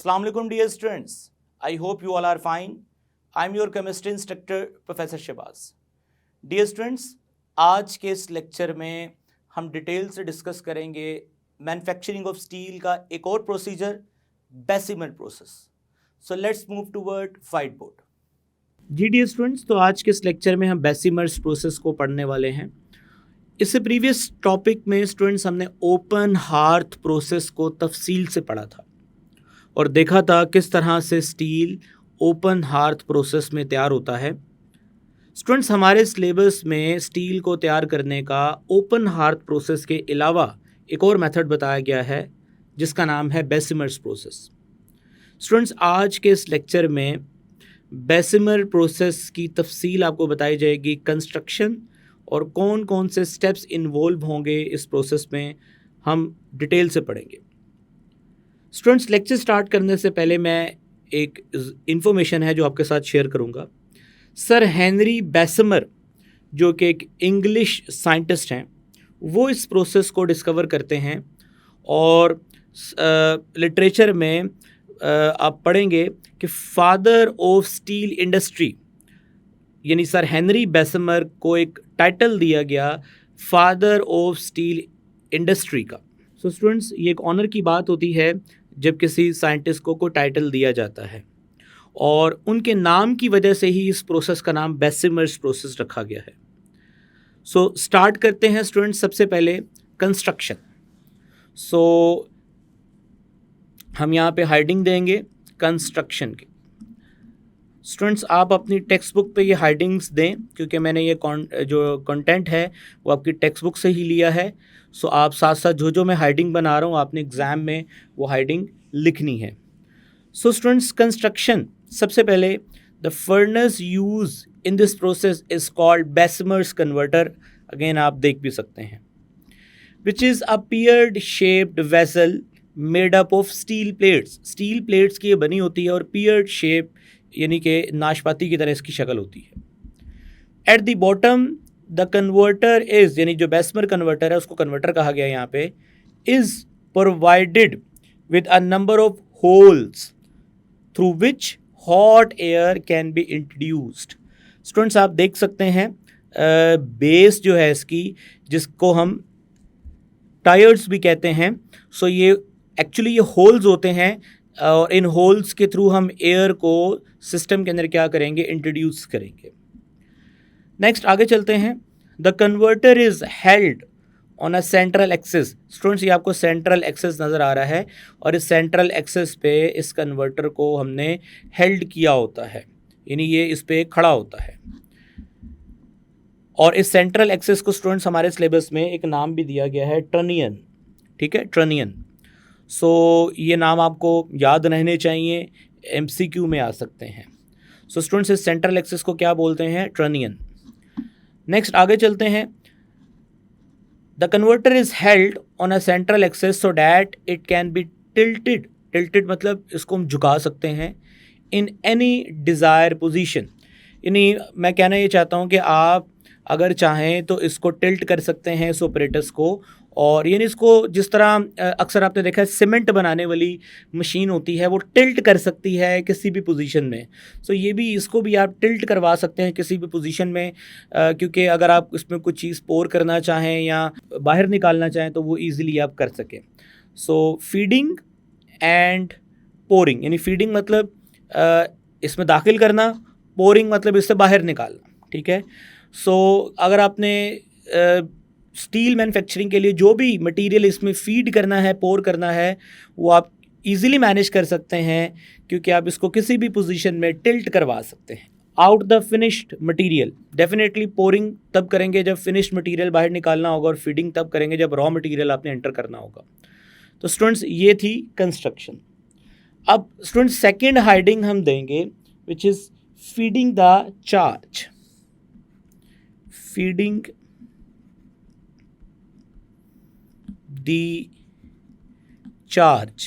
Assalamu alaikum dear students. I hope you all are fine. I'm your chemistry instructor Professor Shahbaz. Dear students, आज के इस lecture में हम detail से discuss करेंगे मैन्युफैक्चरिंग ऑफ स्टील का एक और procedure Bessemer process. So let's move toward whiteboard. जी डियर स्टूडेंट्स, तो आज के इस लेक्चर में हम बेसिमर्स प्रोसेस को पढ़ने वाले हैं. इससे प्रीवियस टॉपिक में स्टूडेंट्स हमने ओपन हार्थ प्रोसेस को तफसील से पढ़ा था और देखा था किस तरह से स्टील ओपन हार्थ प्रोसेस में तैयार होता है. स्टूडेंट्स, हमारे सिलेबस में स्टील को तैयार करने का ओपन हार्थ प्रोसेस के अलावा एक और मेथड बताया गया है जिसका नाम है बेसिमर्स प्रोसेस. स्टूडेंट्स, आज के इस लेक्चर में बेसिमर प्रोसेस की तफसील आपको बताई जाएगी. कंस्ट्रक्शन और कौन कौन से स्टेप्स इन्वॉल्व होंगे इस प्रोसेस में हम डिटेल से पढ़ेंगे. स्टूडेंट्स, लेक्चर स्टार्ट करने से पहले मैं एक इन्फॉर्मेशन है जो आपके साथ शेयर करूंगा. सर हेनरी बेसिमर जो कि एक इंग्लिश साइंटिस्ट हैं, वो इस प्रोसेस को डिस्कवर करते हैं और लिटरेचर में आप पढ़ेंगे कि फादर ऑफ स्टील इंडस्ट्री, यानी सर हेनरी बेसिमर को एक टाइटल दिया गया फादर ऑफ स्टील इंडस्ट्री का. सो स्टूडेंट्स, ये एक ऑनर की बात होती है जब किसी साइंटिस्ट को कोई टाइटल दिया जाता है और उनके नाम की वजह से ही इस प्रोसेस का नाम बेसिमर्स प्रोसेस रखा गया है. सो स्टार्ट करते हैं स्टूडेंट्स. सबसे पहले कंस्ट्रक्शन. सो हम यहाँ पे हाइडिंग देंगे कंस्ट्रक्शन की. स्टूडेंट्स, आप अपनी टेक्स्ट बुक पे ये हाइडिंग्स दें क्योंकि मैंने ये जो कंटेंट है वो आपकी टेक्स्ट बुक से ही लिया है. सो आप साथ साथ जो मैं हाइडिंग बना रहा हूँ आपने एग्ज़ाम में वो हाइडिंग लिखनी है. So students, construction. सबसे पहले the furnace use in this process is called Bessemer's converter. Again आप देख भी सकते हैं. Which is a pear shaped vessel made up of steel plates. Steel plates की ये बनी होती है और पियर्ड शेप यानी कि नाशपाती की तरह इसकी शक्ल होती है. At the bottom the converter is, यानी जो बेसिमर कन्वर्टर है उसको कन्वर्टर कहा गया यहाँ पे, is provided with a number of holes through which hot air can be introduced. Students, आप देख सकते हैं बेस जो है इसकी, जिसको हम टायर्स भी कहते हैं. सो ये एक्चुअली ये होल्स होते हैं और इन होल्स के थ्रू हम एयर को सिस्टम के अंदर क्या करेंगे, इंट्रोड्यूस करेंगे. नेक्स्ट आगे चलते हैं. The converter is held on a central axis. Students, ये आपको सेंट्रल एक्सिस नज़र आ रहा है और इस सेंट्रल एक्सिस पे इस कन्वर्टर को हमने हेल्ड किया होता है, यानी ये इस पे खड़ा होता है. और इस सेंट्रल एक्सिस को स्टूडेंट्स हमारे सिलेबस में एक नाम भी दिया गया है, ट्रनियन. ठीक है, ट्रनियन. सो ये नाम आपको याद रहने चाहिए, MCQ में आ सकते हैं. सो स्टूडेंट्स, इस सेंट्रल एक्सिस को क्या बोलते हैं, ट्रनियन. नेक्स्ट आगे चलते हैं. The converter is held on a central axis so that it can be tilted. Tilted मतलब इसको हम झुका सकते हैं इन एनी डिज़ायर पोजीशन. यानी मैं कहना ये चाहता हूँ कि आप अगर चाहें तो इसको टिल्ट कर सकते हैं इस ऑपरेटर्स को, और यानी इसको जिस तरह अक्सर आपने देखा है सीमेंट बनाने वाली मशीन होती है वो टिल्ट कर सकती है किसी भी पोजीशन में. सो ये भी, इसको भी आप टिल्ट करवा सकते हैं किसी भी पोजीशन में, क्योंकि अगर आप इसमें कुछ चीज़ पोर करना चाहें या बाहर निकालना चाहें तो वो ईज़िली आप कर सकें. सो फीडिंग एंड पोरिंग, यानी फीडिंग मतलब इसमें दाखिल करना, पोरिंग मतलब इससे बाहर निकालना. ठीक है. सो अगर आपने स्टील मैन्युफैक्चरिंग के लिए जो भी मटेरियल इसमें फीड करना है, पोर करना है, वो आप इजीली मैनेज कर सकते हैं क्योंकि आप इसको किसी भी पोजीशन में टिल्ट करवा सकते हैं. Out the finished material. Definitely pouring तब करेंगे जब फिनिश्ड मटेरियल बाहर निकालना होगा और फीडिंग तब करेंगे जब रॉ मटेरियल आपने एंटर करना होगा. तो स्टूडेंट्स, ये थी कंस्ट्रक्शन. अब स्टूडेंट्स, सेकेंड हाइडिंग हम देंगे which is feeding the charge. Feeding the charge.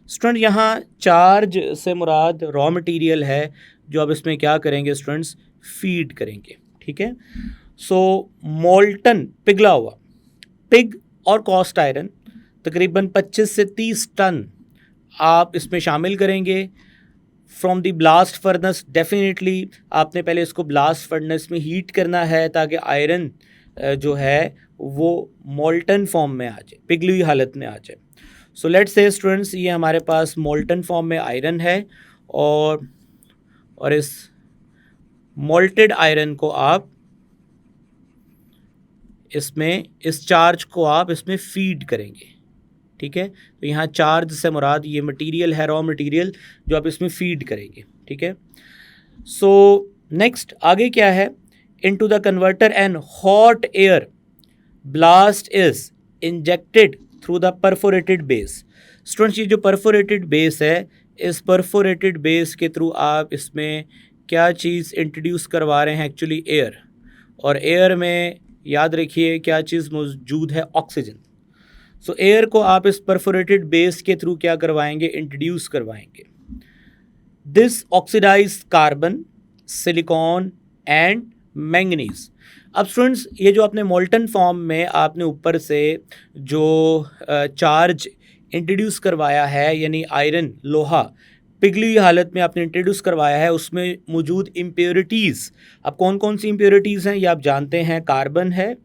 Student, यहाँ चार्ज से मुराद रॉ मटेरियल है जो अब इसमें क्या करेंगे स्टूडेंट्स, फीड करेंगे. ठीक है. सो मोल्टन, पिघला हुआ पिग और कॉस्ट आयरन तकरीबन 25 से 30 टन आप इसमें शामिल करेंगे from the blast furnace. Definitely आपने पहले इसको ब्लास्ट फर्नेस में हीट करना है ताकि आयरन जो है वो मोल्टन फॉर्म में आ जाए, पिघली हुई हालत में आ जाए। सो लेट्स से स्टूडेंट्स, ये हमारे पास मोल्टन फॉर्म में आयरन है और इस मोल्टेड आयरन को आप इसमें, इस चार्ज को आप इसमें फीड करेंगे। ठीक है, तो यहाँ चार्ज से मुराद ये मटेरियल है, रॉ मटेरियल जो आप इसमें फीड करेंगे। ठीक है, सो नेक्स्ट आगे क्या है, into the converter and hot air blast is injected through the perforated base. Students, ये जो परफोरेटेड बेस है, इस परफोरेटेड बेस के थ्रू आप इसमें क्या चीज़ इंट्रोड्यूस करवा रहे हैं, एक्चुअली एयर। और एयर में याद रखिए क्या चीज़ मौजूद है, ऑक्सीजन। सो एयर को आप इस परफोरेटेड बेस के थ्रू क्या करवाएंगे, इंट्रोड्यूस करवाएंगे। This oxidise carbon, silicon and manganese. अब स्टूडेंट्स, ये जो आपने मोल्टन फॉर्म में आपने ऊपर से जो चार्ज इंट्रोड्यूस करवाया है, यानी आयरन, लोहा पिघली हुई हालत में आपने इंट्रोड्यूस करवाया है, उसमें मौजूद इम्प्योरिटीज़, अब कौन कौन सी इम्प्योरिटीज़ हैं ये आप जानते हैं, कार्बन है,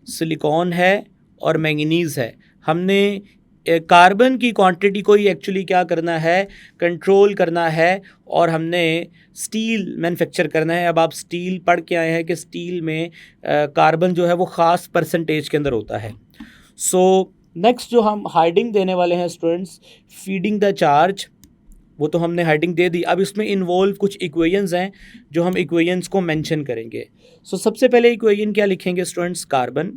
सिलिकॉन है और मैंगनीज़ है। हमने कार्बन की क्वांटिटी को ही एक्चुअली क्या करना है, कंट्रोल करना है, और हमने स्टील मैन्युफैक्चर करना है। अब आप स्टील पढ़ के आए हैं कि स्टील में कार्बन जो है वो ख़ास परसेंटेज के अंदर होता है। सो नेक्स्ट जो हम हाइडिंग देने वाले हैं स्टूडेंट्स, फीडिंग द चार्ज, वो तो हमने हेडिंग दे दी। अब इसमें इन्वॉल्व कुछ इक्वेशंस हैं जो हम इक्वेशंस को मेंशन करेंगे। सो सबसे पहले इक्वेशन क्या लिखेंगे स्टूडेंट्स, कार्बन,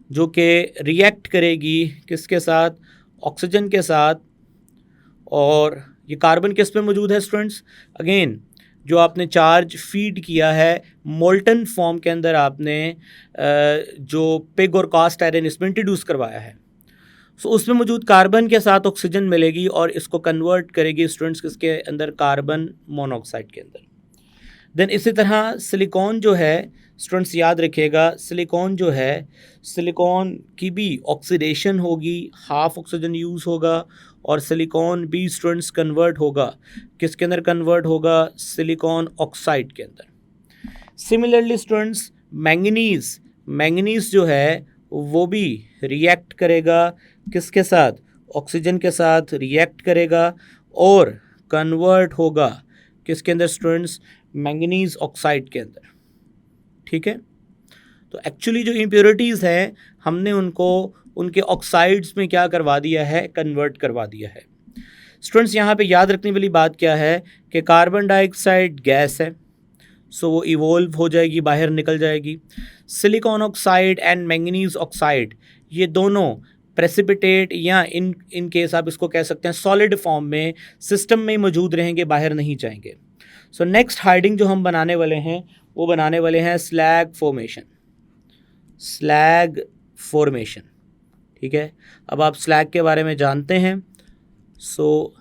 जो कि रिएक्ट करेगी किसके साथ, ऑक्सीजन के साथ। और ये कार्बन किस पे मौजूद है स्टूडेंट्स, अगेन जो आपने चार्ज फीड किया है मोल्टन फॉर्म के अंदर, आपने जो पिग और कास्ट आयरन इसमें इंट्रोड्यूस करवाया है। सो उसमें मौजूद कार्बन के साथ ऑक्सीजन मिलेगी और इसको कन्वर्ट करेगी स्टूडेंट्स किसके अंदर, कार्बन मोनोऑक्साइड के अंदर। देन इसी तरह सिलिकॉन जो है स्टूडेंट्स, याद रखिएगा सिलिकॉन जो है, सिलिकॉन की भी ऑक्सीडेशन होगी, हाफ ऑक्सीजन यूज़ होगा, और सिलिकॉन भी स्टूडेंट्स कन्वर्ट होगा किसके अंदर, कन्वर्ट होगा सिलिकॉन ऑक्साइड के अंदर। सिमिलरली स्टूडेंट्स मैंगनीज़, मैंगनीज़ जो है वो भी रिएक्ट करेगा किसके साथ, ऑक्सीजन के साथ रिएक्ट करेगा और कन्वर्ट होगा किसके अंदर स्टूडेंट्स, मैंगनीज ऑक्साइड के अंदर। ठीक है, तो एक्चुअली जो इम्प्योरिटीज़ हैं हमने उनको उनके ऑक्साइड्स में क्या करवा दिया है, कन्वर्ट करवा दिया है। स्टूडेंट्स, यहाँ पे याद रखने वाली बात क्या है कि कार्बन डाइऑक्साइड गैस है, सो वो इवोल्व हो जाएगी, बाहर निकल जाएगी। Silicon oxide and manganese oxide, ये दोनों प्रेसिपिटेट या इन केस आप इसको कह सकते हैं सॉलिड फॉर्म में सिस्टम में मौजूद रहेंगे, बाहर नहीं जाएंगे। सो नेक्स्ट हाइडिंग जो हम बनाने वाले हैं वो बनाने वाले हैं स्लैग फॉर्मेशन, स्लैग फॉर्मेशन। ठीक है, अब आप स्लैग के बारे में जानते हैं। सो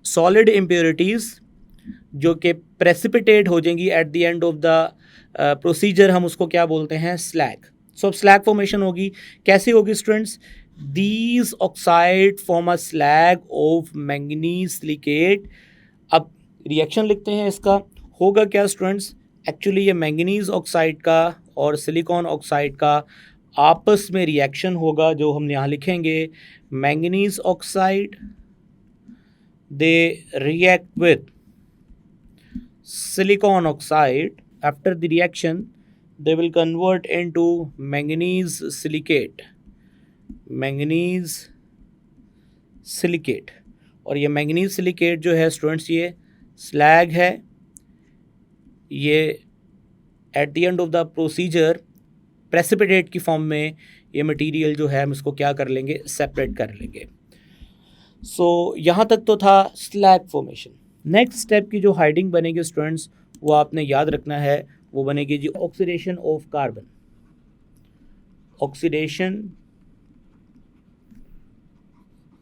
सॉलिड इम्प्योरिटीज़ जो कि प्रेसिपिटेट हो जाएंगी eight the end of the procedure, हम उसको क्या बोलते हैं, स्लैग। सो अब स्लैग फॉर्मेशन होगी, कैसी होगी students, these oxide form a slag of manganese silicate. अब रिएक्शन लिखते हैं इसका, होगा क्या स्टूडेंट्स, एक्चुअली ये मैंगनीज ऑक्साइड का और सिलिकॉन ऑक्साइड का आपस में रिएक्शन होगा, जो हम यहाँ लिखेंगे, manganese oxide they react with silicon oxide. After the reaction they will convert into manganese silicate, manganese silicate। और ये मैंगनीज सिलिकेट जो है स्टूडेंट्स ये स्लैग है, ये eight the end of the procedure precipitate की फॉर्म में ये मटेरियल जो है हम इसको क्या कर लेंगे, सेपरेट कर लेंगे। सो यहाँ तक तो था स्लैग फॉर्मेशन। नेक्स्ट स्टेप की जो हाइडिंग बनेगी स्टूडेंट्स वो आपने याद रखना है, वो बनेगी जी oxidation of carbon, oxidation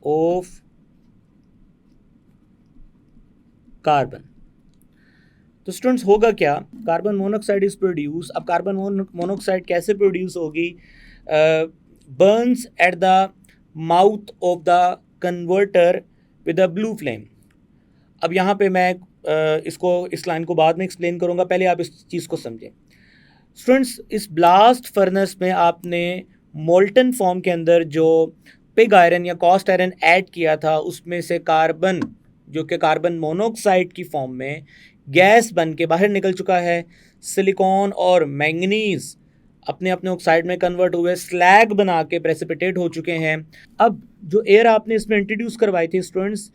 of carbon. तो स्टूडेंट्स होगा क्या, कार्बन मोनोऑक्साइड इज प्रोड्यूस। अब कार्बन मोनोऑक्साइड कैसे प्रोड्यूस होगी, burns at the mouth of the converter with a blue flame. अब यहाँ पे मैं इस लाइन को बाद में एक्सप्लेन करूँगा, पहले आप इस चीज़ को समझें। स्टूडेंट्स, इस ब्लास्ट फर्नेस में आपने मोल्टन फॉर्म के अंदर जो पिग आयरन या कॉस्ट आयरन ऐड किया था, उसमें से कार्बन, जो कि कार्बन मोनोऑक्साइड की फॉर्म में गैस बन के बाहर निकल चुका है। सिलिकॉन और मैंगनीज अपने अपने ऑक्साइड में कन्वर्ट हुए, स्लैग बना के प्रेसिपिटेट हो चुके हैं। अब जो एयर आपने इसमें इंट्रोड्यूस करवाई थी स्टूडेंट्स,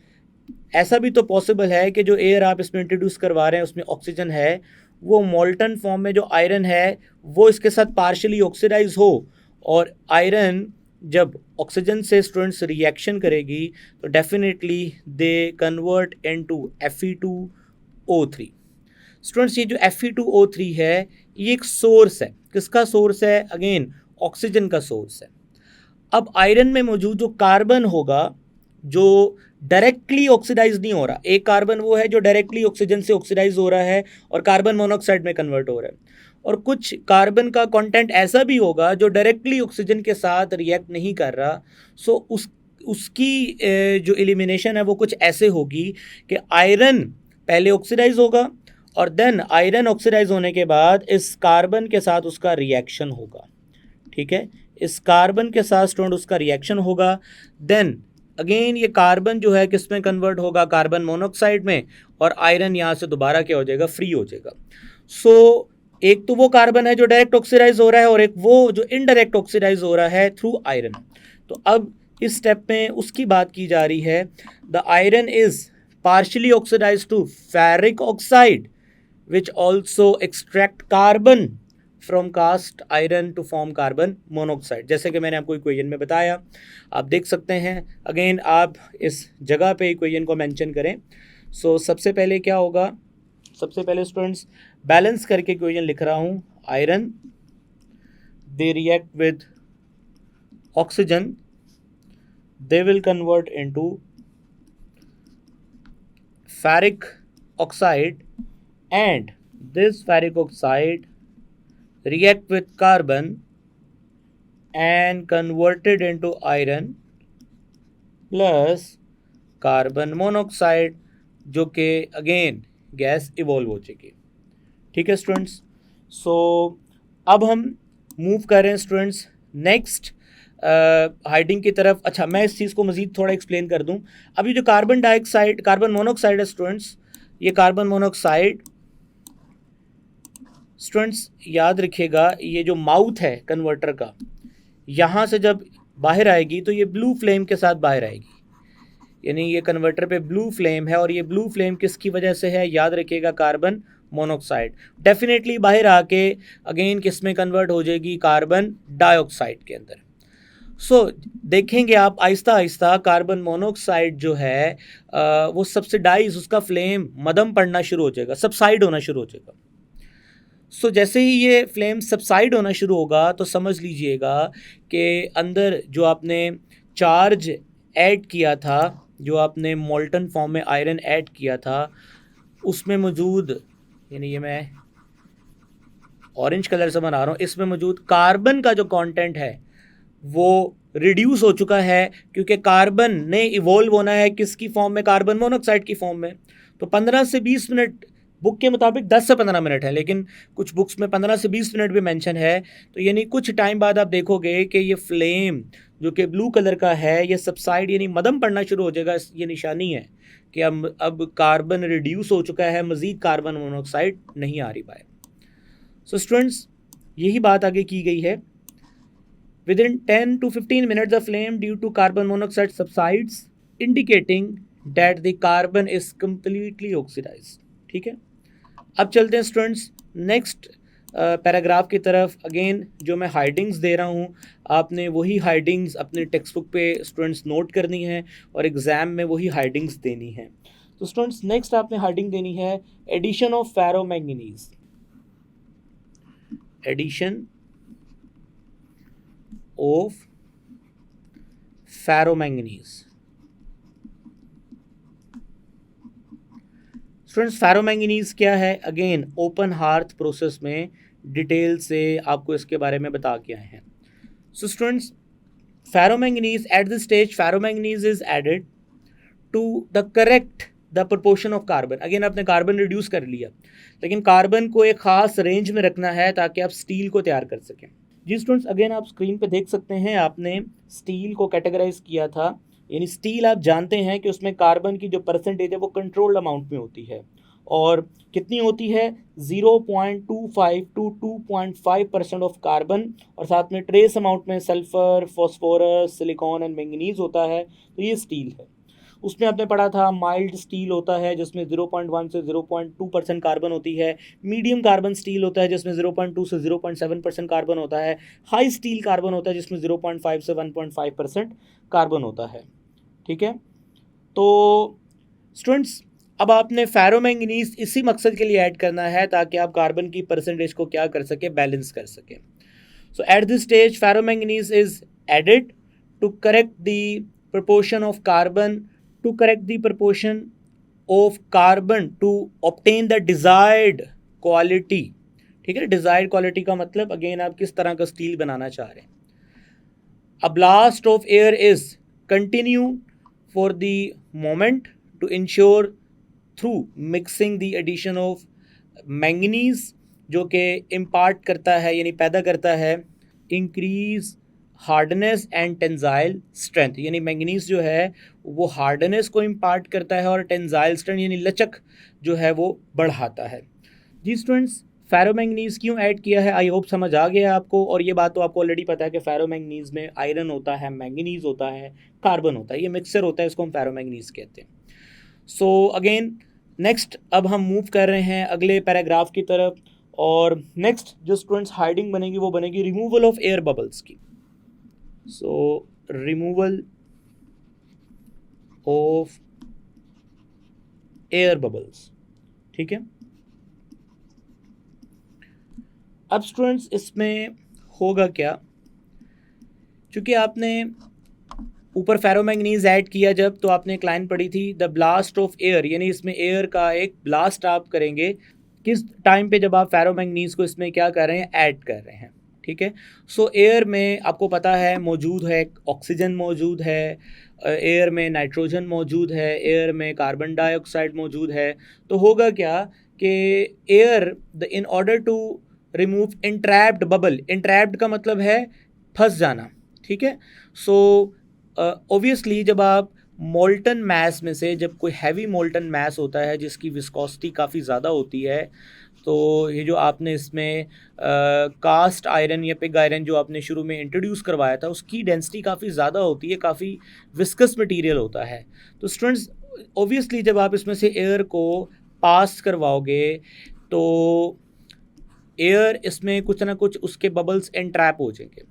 ऐसा भी तो पॉसिबल है कि जो एयर आप इसमें इंट्रोड्यूस करवा रहे हैं उसमें ऑक्सीजन है, वो मोल्टन फॉर्म में जो आयरन है वो इसके साथ पार्शियली ऑक्सीडाइज हो, और आयरन जब ऑक्सीजन से स्टूडेंट्स रिएक्शन करेगी तो definitely they convert into Fe2O3। Students, ये जो Fe2O3 है ये एक सोर्स है। किसका सोर्स है? अगेन ऑक्सीजन का सोर्स है। अब आयरन में मौजूद जो कार्बन होगा, जो डायरेक्टली ऑक्सीडाइज नहीं हो रहा, एक कार्बन वो है जो डायरेक्टली ऑक्सीजन से ऑक्सीडाइज हो रहा है और कार्बन मोनोऑक्साइड में कन्वर्ट हो रहा है, और कुछ कार्बन का कंटेंट ऐसा भी होगा जो डायरेक्टली ऑक्सीजन के साथ रिएक्ट नहीं कर रहा। सो उसकी जो एलिमिनेशन है वो कुछ ऐसे होगी कि आयरन पहले ऑक्सीडाइज होगा और देन आयरन ऑक्सीडाइज होने के बाद इस कार्बन के साथ उसका रिएक्शन होगा। ठीक है, इस कार्बन के साथ स्टूडेंट उसका रिएक्शन होगा। देन अगेन ये कार्बन जो है किस में कन्वर्ट होगा? कार्बन मोनोऑक्साइड में, और आयरन यहाँ से दोबारा क्या हो जाएगा? फ्री हो जाएगा। सो एक तो वो कार्बन है जो डायरेक्ट ऑक्सीडाइज हो रहा है और एक वो जो इनडायरेक्ट ऑक्सीडाइज हो रहा है थ्रू आयरन। तो अब इस स्टेप में उसकी बात की जा रही है। The iron is partially oxidise to ferric oxide which also extract carbon from cast iron to form carbon monoxide, जैसे कि मैंने आपको इक्वेशन में बताया, आप देख सकते हैं। अगेन आप इस जगह पे इक्वेशन को मेंशन करें। सो सबसे पहले क्या होगा? सबसे पहले स्टूडेंट्स बैलेंस करके इक्वेशन लिख रहा हूँ। Iron they react with oxygen, they will convert into ferric oxide and this ferric oxide react with carbon and converted into iron plus carbon monoxide, जो कि अगेन गैस इवॉल्व हो जाएगी। ठीक है स्टूडेंट्स, सो अब हम मूव कर रहे हैं स्टूडेंट्स नेक्स्ट हाइडिंग की तरफ। अच्छा, मैं इस चीज़ को मज़ीद थोड़ा एक्सप्लेन कर दूं। अभी जो कार्बन डाइऑक्साइड, कार्बन मोनोऑक्साइड है स्टूडेंट्स, ये कार्बन मोनोऑक्साइड स्टूडेंट्स याद रखिएगा, ये जो माउथ है कन्वर्टर का, यहाँ से जब बाहर आएगी तो ये ब्लू फ्लेम के साथ बाहर आएगी, यानी ये कन्वर्टर पे ब्लू फ्लेम है, और ये ब्लू फ्लेम किसकी वजह से है? याद रखिएगा, कार्बन मोनोऑक्साइड। डेफिनेटली बाहर आके अगेन किस में कन्वर्ट हो जाएगी? कार्बन डाइऑक्साइड के अंदर। सो देखेंगे आप आहिस्ता आहिस्ता कार्बन मोनोऑक्साइड जो है वो सब्सिडाइज, उसका फ्लेम मदम पड़ना शुरू हो जाएगा, सबसाइड होना शुरू हो जाएगा। सो जैसे ही ये फ्लेम सबसाइड होना शुरू होगा तो समझ लीजिएगा कि अंदर जो आपने चार्ज ऐड किया था, जो आपने मोल्टन फॉर्म में आयरन ऐड किया था, उसमें मौजूद, यानी ये मैं ऑरेंज कलर से बना रहा हूँ, इसमें मौजूद कार्बन का जो कंटेंट है वो रिड्यूस हो चुका है, क्योंकि कार्बन ने इवॉल्व होना है किसकी फॉर्म में? कार्बन मोनोऑक्साइड की फॉर्म में। तो 15 से 20 मिनट, बुक के मुताबिक 10 से 15 मिनट है, लेकिन कुछ बुक्स में 15 से 20 मिनट भी मेंशन है। तो यानी कुछ टाइम बाद आप देखोगे कि ये फ्लेम जो कि ब्लू कलर का है, ये सबसाइड यानी मदम पड़ना शुरू हो जाएगा। ये निशानी है कि अब कार्बन रिड्यूस हो चुका है, मज़ीद कार्बन मोनोऑक्साइड नहीं आ रही बाहर। सो स्टूडेंट्स, यही बात आगे की गई है। Within 10 to 15 minutes, the flame due to carbon monoxide subsides, indicating that the carbon is completely oxidized. ठीक है, अब चलते हैं स्टूडेंट्स नेक्स्ट पैराग्राफ की तरफ। अगेन जो मैं हाइडिंग्स दे रहा हूँ, आपने वही हाइडिंग्स अपने टेक्स्ट बुक पे स्टूडेंट्स नोट करनी है और एग्ज़ाम में वही हाइडिंग्स देनी है। तो स्टूडेंट्स नेक्स्ट आपने हाइडिंग देनी है addition of ferromanganese. Addition of ferromanganese. Students ferromanganese क्या है? अगेन ओपन हार्थ प्रोसेस में डिटेल से आपको इसके बारे में बता के आए हैं। So students ferromanganese, at this stage ferromanganese is added to the correct the proportion of carbon. Again आपने कार्बन रिड्यूस कर लिया, लेकिन कार्बन को एक खास रेंज में रखना है ताकि आप स्टील को तैयार कर सकें। जी स्टूडेंट्स, अगेन आप स्क्रीन पे देख सकते हैं, आपने स्टील को कैटेगराइज किया था, यानी स्टील आप जानते हैं कि उसमें कार्बन की जो परसेंटेज है वो कंट्रोल्ड अमाउंट में होती है, और कितनी होती है 0.25 to 2.5% ऑफ कार्बन, और साथ में ट्रेस अमाउंट में sulphur, phosphorus, silicon and manganese होता है। तो ये स्टील है। उसमें आपने पढ़ा था माइल्ड स्टील होता है जिसमें 0.1 से 0.2% कार्बन होती है, मीडियम कार्बन स्टील होता है जिसमें 0.2 से 0.7% कार्बन होता है, हाई स्टील कार्बन होता है जिसमें 0.5 से 1.5% कार्बन होता है। ठीक है, तो स्टूडेंट्स अब आपने फेरोमैंगनीज इसी मकसद के लिए ऐड करना है ताकि आप कार्बन की परसेंटेज को क्या कर सके, बैलेंस कर सके। So at this stage ferromanganese is added to correct the proportion of carbon, to correct the proportion of carbon to obtain the desired quality। ठीक है, desired quality का मतलब अगेन आप किस तरह का स्टील बनाना चाह रहे हैं। A blast of air is continued for the moment to ensure through mixing the addition of manganese, जो कि इम्पार्ट करता है यानी पैदा करता है increase hardness and tensile strength, यानी मैंगनीज जो है वो हार्डनेस को इम्पार्ट करता है और टेंजाइल स्ट्रेंथ यानी लचक जो है वो बढ़ाता है। जी स्टूडेंट्स, फेरोमैंगनीज क्यों ऐड किया है, आई होप समझ आ गया आपको, और ये बात तो आपको ऑलरेडी पता है कि फेरोमैंगनीज में आयरन होता है, मैंगनीज होता है, कार्बन होता है, ये मिक्सचर होता है, इसको हम फेरोमैंगनीज कहते हैं। सो अगेन नेक्स्ट अब हम मूव कर रहे हैं अगले पैराग्राफ की तरफ, और नेक्स्ट जो स्टूडेंट्स हाइडिंग बनेगी वो बनेगी रिमूवल ऑफ एयर बबल्स की। सो रिमूवल ऑफ एयर बबल्स, ठीक है। अब स्टूडेंट्स इसमें होगा क्या, चूंकि आपने ऊपर फेरोमैंगनीज ऐड किया जब, तो आपने एक लाइन पढ़ी थी द ब्लास्ट ऑफ एयर, यानी इसमें एयर का एक ब्लास्ट आप करेंगे किस टाइम पे, जब आप फेरोमैंगनीज को इसमें क्या कर रहे हैं, ऐड कर रहे हैं। ठीक है, सो एयर में आपको पता है मौजूद है ऑक्सीजन मौजूद है, एयर में नाइट्रोजन मौजूद है, एयर में कार्बन डाइऑक्साइड मौजूद है। तो होगा क्या कि air in order to remove entrapped bubble, entrapped का मतलब है फंस जाना। ठीक है, सो ऑब्वियसली जब आप मोल्टन मैस में से, जब कोई हैवी मोल्टन मैस होता है जिसकी विस्कोसिटी काफ़ी ज़्यादा होती है, तो ये जो आपने इसमें कास्ट आयरन या पिग आयरन जो आपने शुरू में इंट्रोड्यूस करवाया था, उसकी डेंसिटी काफ़ी ज़्यादा होती है, काफ़ी विस्कस मटेरियल होता है। तो स्टूडेंट्स ऑब्वियसली जब आप इसमें से एयर को पास करवाओगे तो एयर इसमें कुछ ना कुछ उसके बबल्स एंट्रैप हो जाएंगे।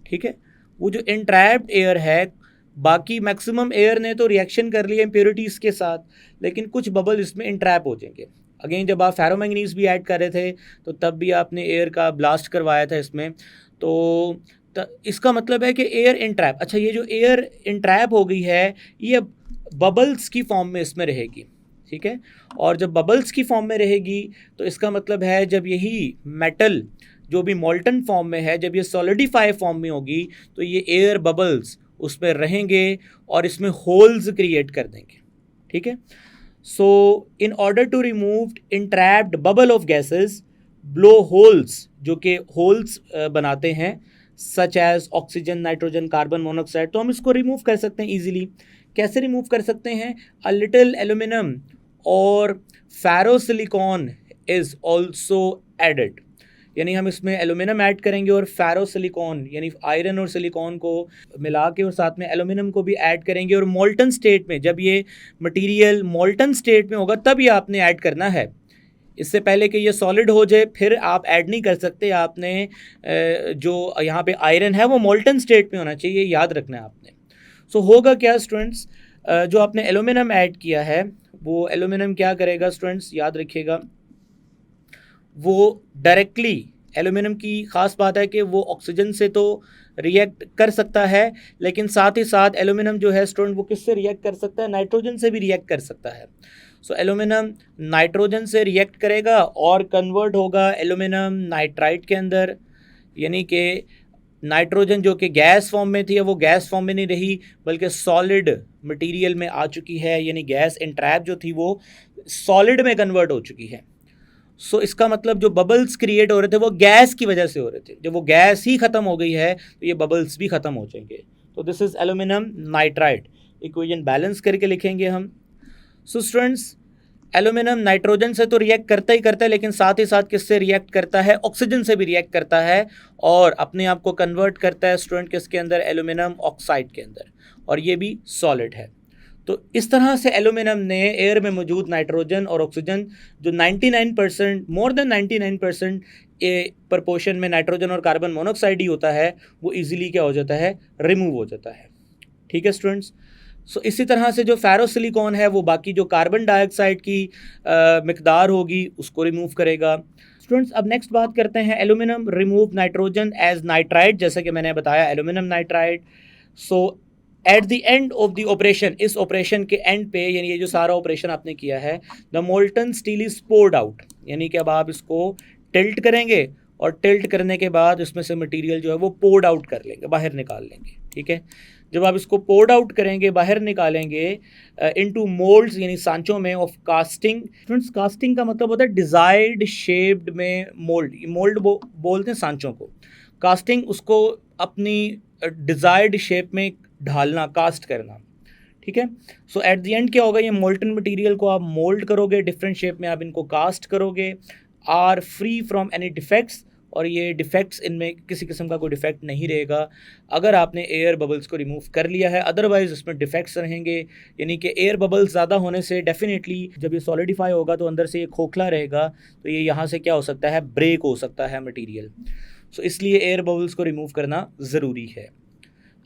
ठीक है, वो जो एंट्रैप्ड एयर है, बाकी मैक्सिमम एयर ने तो रिएक्शन कर लिया इम्प्योरिटीज़ के साथ, लेकिन कुछ बबल इसमें एंट्रैप हो जाएंगे। अगेन जब आप फेरोमैंगनीज भी ऐड कर रहे थे तो तब भी आपने एयर का ब्लास्ट करवाया था इसमें, तो इसका मतलब है कि एयर एंट्रैप, अच्छा ये जो एयर एंट्रैप हो गई है ये बबल्स की फॉर्म में इसमें रहेगी। ठीक है, और जब बबल्स की फॉर्म में रहेगी तो इसका मतलब है जब यही मेटल जो भी मोल्टन फॉर्म में है, जब ये सॉलिडिफाई फॉर्म में होगी तो ये एयर बबल्स उसमें रहेंगे और इसमें होल्स क्रिएट कर देंगे। ठीक है, so in order to remove entrapped bubble of gases, blow holes जो कि होल्स बनाते हैं such as oxygen, nitrogen, carbon monoxide, तो हम इसको रिमूव कर सकते हैं इजीली। कैसे रिमूव कर सकते हैं, अ लिटिल एल्यूमिनियम और फेरोसिलिकॉन इज ऑल्सो एडेड, यानी हम इसमें एल्यूमिनियम ऐड करेंगे और फेरोसिलिकॉन यानी आयरन और सिलिकॉन को मिला के और साथ में एल्यूमिनियम को भी ऐड करेंगे, और मोल्टन स्टेट में, जब ये मटेरियल मोल्टन स्टेट में होगा तब ये आपने ऐड करना है। इससे पहले कि ये सॉलिड हो जाए फिर आप ऐड नहीं कर सकते। आपने जो यहाँ पे आयरन है वो मोल्टन स्टेट में होना चाहिए, याद रखना है आपने। सो होगा क्या स्टूडेंट्स, जो आपने एल्यूमिनियम ऐड किया है वो एल्यूमिनियम क्या करेगा स्टूडेंट्स, याद रखिएगा, वो डायरेक्टली, एल्यूमिनियम की ख़ास बात है कि वो ऑक्सीजन से तो रिएक्ट कर सकता है, लेकिन साथ ही साथ एल्यूमिनियम जो है स्टूडेंट वो किससे रिएक्ट कर सकता है, नाइट्रोजन से भी रिएक्ट कर सकता है। सो एल्यूमिनियम नाइट्रोजन से रिएक्ट करेगा और कन्वर्ट होगा एल्यूमिनियम नाइट्राइट के अंदर, यानी कि नाइट्रोजन जो कि गैस फॉर्म में थी, वो गैस फॉर्म में नहीं रही बल्कि सॉलिड मटेरियल में आ चुकी है, यानी गैस इंट्रैप जो थी वो सॉलिड में कन्वर्ट हो चुकी है। सो इसका मतलब जो बबल्स क्रिएट हो रहे थे वो गैस की वजह से हो रहे थे। जब वो गैस ही ख़त्म हो गई है तो ये बबल्स भी ख़त्म हो जाएंगे। तो this is aluminium nitride. Equation balance करके लिखेंगे हम। सो स्टूडेंट्स, एल्यूमिनियम नाइट्रोजन से तो रिएक्ट करता ही करता है, लेकिन साथ ही साथ किससे रिएक्ट करता है? ऑक्सीजन से भी रिएक्ट करता है और अपने आप को कन्वर्ट करता है स्टूडेंट किसके अंदर? एल्यूमिनियम ऑक्साइड के अंदर, और ये भी सॉलिड है। तो इस तरह से एल्यूमिनियम ने एयर में मौजूद नाइट्रोजन और ऑक्सीजन जो 99% मोर देन 99% प्रपोर्शन में नाइट्रोजन और कार्बन मोनोऑक्साइड ही होता है, वो इजीली क्या हो जाता है? रिमूव हो जाता है। ठीक है स्टूडेंट्स। सो इसी तरह से जो फेरोसिलिकॉन है वो बाकी जो कार्बन डाइऑक्साइड की मिकदार होगी उसको रिमूव करेगा। स्टूडेंट्स, अब नेक्स्ट बात करते हैं aluminium remove nitrogen as nitride, जैसे कि मैंने बताया aluminium nitride. So at the end of the operation, इस ऑपरेशन के एंड पे, यानी ये जो सारा ऑपरेशन आपने किया है, the molten steel is poured out, यानी कि अब आप इसको टिल्ट करेंगे और टिल्ट करने के बाद इसमें से मटेरियल जो है वो पोर्ड आउट कर लेंगे, बाहर निकाल लेंगे। ठीक है, जब आप इसको पोर्ड आउट करेंगे, बाहर निकालेंगे इनटू मोल्ड्स, यानी सांचों में, ऑफ कास्टिंग। फ्रेंड्स, कास्टिंग का मतलब होता है डिजायर्ड शेप्ड में मोल्ड। मोल्ड बोलते हैं सांचों को। कास्टिंग उसको अपनी डिजायर्ड शेप में ढालना, कास्ट करना। ठीक है, सो एट द एंड क्या होगा? ये मोल्टन मटेरियल को आप मोल्ड करोगे, डिफरेंट शेप में आप इनको कास्ट करोगे, are free from any defects, और ये डिफेक्ट्स, इनमें किसी किस्म का कोई डिफेक्ट नहीं रहेगा अगर आपने एयर बबल्स को रिमूव कर लिया है। अदरवाइज इसमें डिफेक्ट्स रहेंगे, यानी कि एयर बबल्स ज़्यादा होने से डेफिनेटली जब ये सॉलिडिफाई होगा तो अंदर से ये खोखला रहेगा, तो ये यहाँ से क्या हो सकता है? ब्रेक हो सकता है मटीरियल। सो इसलिए एयर बबल्स को रिमूव करना ज़रूरी है।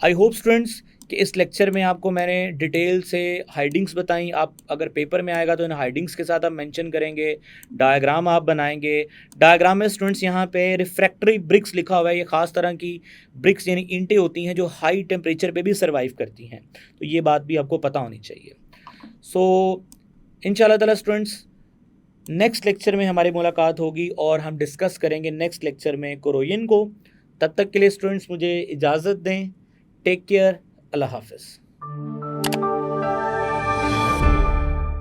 आई होप स्टूडेंट्स कि इस लेक्चर में आपको मैंने डिटेल से हाइडिंग्स बताई। आप अगर पेपर में आएगा तो इन हाइडिंग्स के साथ आप मेंशन करेंगे, डायग्राम आप बनाएंगे। डायग्राम में स्टूडेंट्स यहाँ पे रिफ्रैक्टरी ब्रिक्स लिखा हुआ है। ये ख़ास तरह की ब्रिक्स यानी ईंटें होती हैं जो हाई टेम्परेचर पे भी सर्वाइव करती हैं, तो ये बात भी आपको पता होनी चाहिए। सो इंशाल्लाह ताला स्टूडेंट्स, नेक्स्ट लेक्चर में हमारी मुलाकात होगी और हम डिस्कस करेंगे नेक्स्ट लेक्चर में कोरोइन को। तब तक के लिए स्टूडेंट्स मुझे इजाज़त दें। टेक केयर, अल्लाह हाफ़िज़।